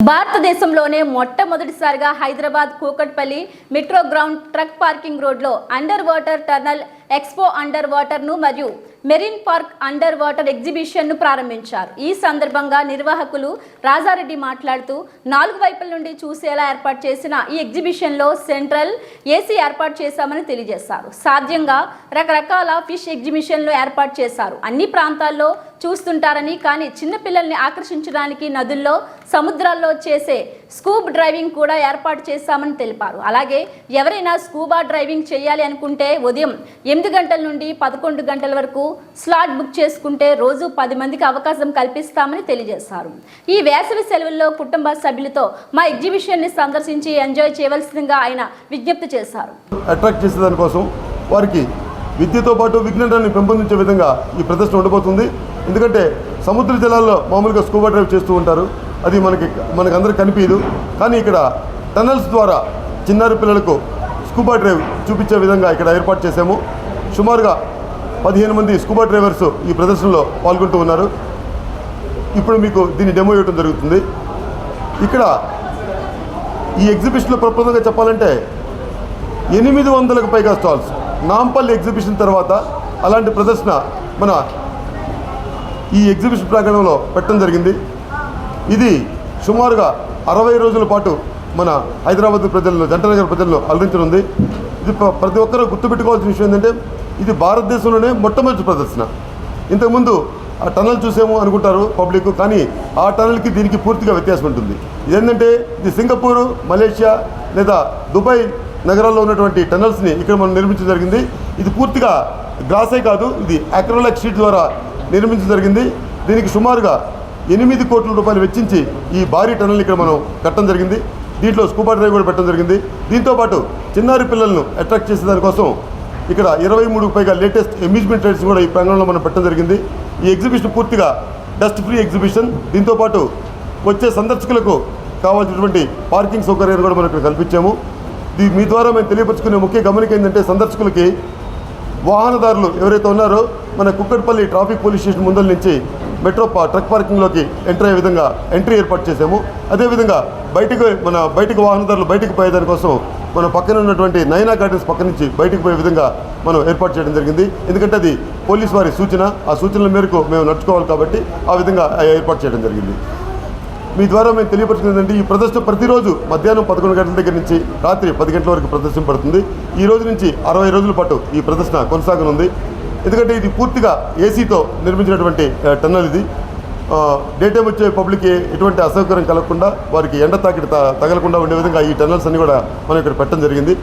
భారతదేశంలోనే మొట్టమొదటిసారిగా Hyderabad Kukatpally metro ground truck parking రోడ్లో under water tunnel expo under water ను మరియు marine park under water exhibition ను ప్రారంభించారు. ఈ సందర్భంగా నిర్వాహకులు రాజారెడ్డి మాట్లాడుతూ 4 వైపుల నుండి చూసేలా ఏర్పాటు చేసిన ఈ ఎగ్జిబిషన్ లో సెంట్రల్ ఏసీ ఏర్పాటు చేశామని తెలియజేశారు. సాధ్యంగా రకరకాల ఫిష్ ఎగ్జిబిషన్లు ఏర్పాటు చేశారు. అన్ని ప్రాంతాల్లో చూస్తుంటారని, కానీ చిన్నపిల్లల్ని ఆకర్షించడానికి నదుల్లో సముద్రాల్లో చేసే స్కూబా డ్రైవింగ్ కూడా ఏర్పాటు చేశామని తెలిపారు. అలాగే ఎవరైనా స్కూబా డ్రైవింగ్ చేయాలి అనుకుంటే ఉదయం 8 గంటల నుండి 11 గంటల వరకు స్లాట్ బుక్ చేసుకుంటే రోజు 10 మందికి అవకాశం కల్పిస్తామని తెలియజేశారు. ఈ వేసవి సెలవుల్లో కుటుంబ సభ్యులతో మా ఎగ్జిబిషన్ ని సందర్శించి ఎంజాయ్ చేయవలసిందిగా ఆయన విజ్ఞప్తి చేశారు. అట్రాక్ట్ చేసే దానికోసం వారికి విద్యతో పాటు విజ్ఞానాన్ని పెంపొందించే విధంగా ఈ ప్రదర్శన ఉండబోతుంది. ఎందుకంటే సముద్ర జలాల్లో మామూలుగా స్కూబా డ్రైవ్ చేస్తూ ఉంటారు, అది మనకందరికి కనిపించదు. కానీ ఇక్కడ టనల్స్ ద్వారా చిన్నారి పిల్లలకు స్కూబా డ్రైవ్ చూపించే విధంగా ఇక్కడ ఏర్పాటు చేశాము. సుమారుగా 15 మంది స్కూబా డ్రైవర్స్ ఈ ప్రదర్శనలో పాల్గొంటూ ఉన్నారు. ఇప్పుడు మీకు దీన్ని డెమో ఇవ్వడం జరుగుతుంది. ఇక్కడ ఈ ఎగ్జిబిషన్లో ప్రప్రదంగా చెప్పాలంటే 800కు పైగా స్టాల్స్. నాంపల్లి ఎగ్జిబిషన్ తర్వాత అలాంటి ప్రదర్శన మన ఈ ఎగ్జిబిషన్ ప్రాంగణంలో పెట్టడం జరిగింది. ఇది సుమారుగా 60 రోజుల పాటు మన హైదరాబాద్ ప్రజలను, జంటనగర్ ప్రజలను అలరించనుంది. ఇది ప్రతి ఒక్కరూ గుర్తుపెట్టుకోవాల్సిన విషయం ఏంటంటే ఇది భారతదేశంలోనే మొట్టమొదటి ప్రదర్శన. ఇంతకుముందు ఆ టనల్ చూసాము అనుకుంటారు పబ్లిక్, కానీ ఆ టనల్కి దీనికి పూర్తిగా వ్యత్యాసం ఉంటుంది. ఇదేంటంటే ఇది సింగపూరు, మలేషియా లేదా దుబాయ్ నగరాల్లో ఉన్నటువంటి టనల్స్ని ఇక్కడ మనం నిర్మించడం జరిగింది. ఇది పూర్తిగా గ్లాసే కాదు, ఇది అక్రిలిక్ షీట్ ద్వారా నిర్మించడం జరిగింది. దీనికి సుమారుగా 8 కోట్ల రూపాయలు వెచ్చించి ఈ భారీ టనల్ని ఇక్కడ మనం కట్టడం జరిగింది. దీంట్లో స్కూబా డ్రైవ్ కూడా పెట్టడం జరిగింది. దీంతోపాటు చిన్నారి పిల్లలను అట్రాక్ట్ చేసే దానికోసం ఇక్కడ 23కు పైగా లేటెస్ట్ అమ్యూజ్మెంట్ రైడ్స్ కూడా ఈ ప్రాంగణంలో మనం పెట్టడం జరిగింది. ఈ ఎగ్జిబిషన్ పూర్తిగా డస్ట్ ఫ్రీ ఎగ్జిబిషన్. దీంతోపాటు వచ్చే సందర్శకులకు కావాల్సినటువంటి పార్కింగ్ సౌకర్యాన్ని కూడా మనం ఇక్కడ కల్పించాము. మీ ద్వారా మేము తెలియపరుచుకునే ముఖ్య గమనిక ఏంటంటే సందర్శకులకి వాహనదారులు ఎవరైతే ఉన్నారో మన కుక్కట్పల్లి ట్రాఫిక్ పోలీస్ స్టేషన్ ముందల నుంచి మెట్రో ట్రక్ పార్కింగ్లోకి ఎంటర్ అయ్యే విధంగా ఎంట్రీ ఏర్పాటు చేసాము. అదేవిధంగా బయటికి వాహనదారులు బయటకు పోయేదానికోసం మన పక్కన ఉన్నటువంటి నైనా గార్డెన్స్ పక్క నుంచి బయటకు పోయే విధంగా మనం ఏర్పాటు చేయడం జరిగింది. ఎందుకంటే అది పోలీస్ వారి సూచన, ఆ సూచనల మేరకు మేము నడుచుకోవాలి కాబట్టి ఆ విధంగా ఏర్పాటు చేయడం జరిగింది. మీ ద్వారా మేము తెలియపరుచుకుందంటే ఈ ప్రదర్శన ప్రతిరోజు మధ్యాహ్నం 11 గంటల దగ్గర నుంచి రాత్రి 10 గంటల వరకు ప్రదర్శన పడుతుంది. ఈ రోజు నుంచి 60 రోజుల పాటు ఈ ప్రదర్శన కొనసాగనుంది. ఎందుకంటే ఇది పూర్తిగా ఏసీతో నిర్మించినటువంటి టన్నల్. ఇది డే టైం వచ్చే పబ్లిక్కి ఎటువంటి అసౌకర్యం కలగకుండా, వారికి ఎండ తాకిడి తగలకుండా ఉండే విధంగా ఈ టన్నల్స్ అన్ని కూడా మనం ఇక్కడ పెట్టడం జరిగింది.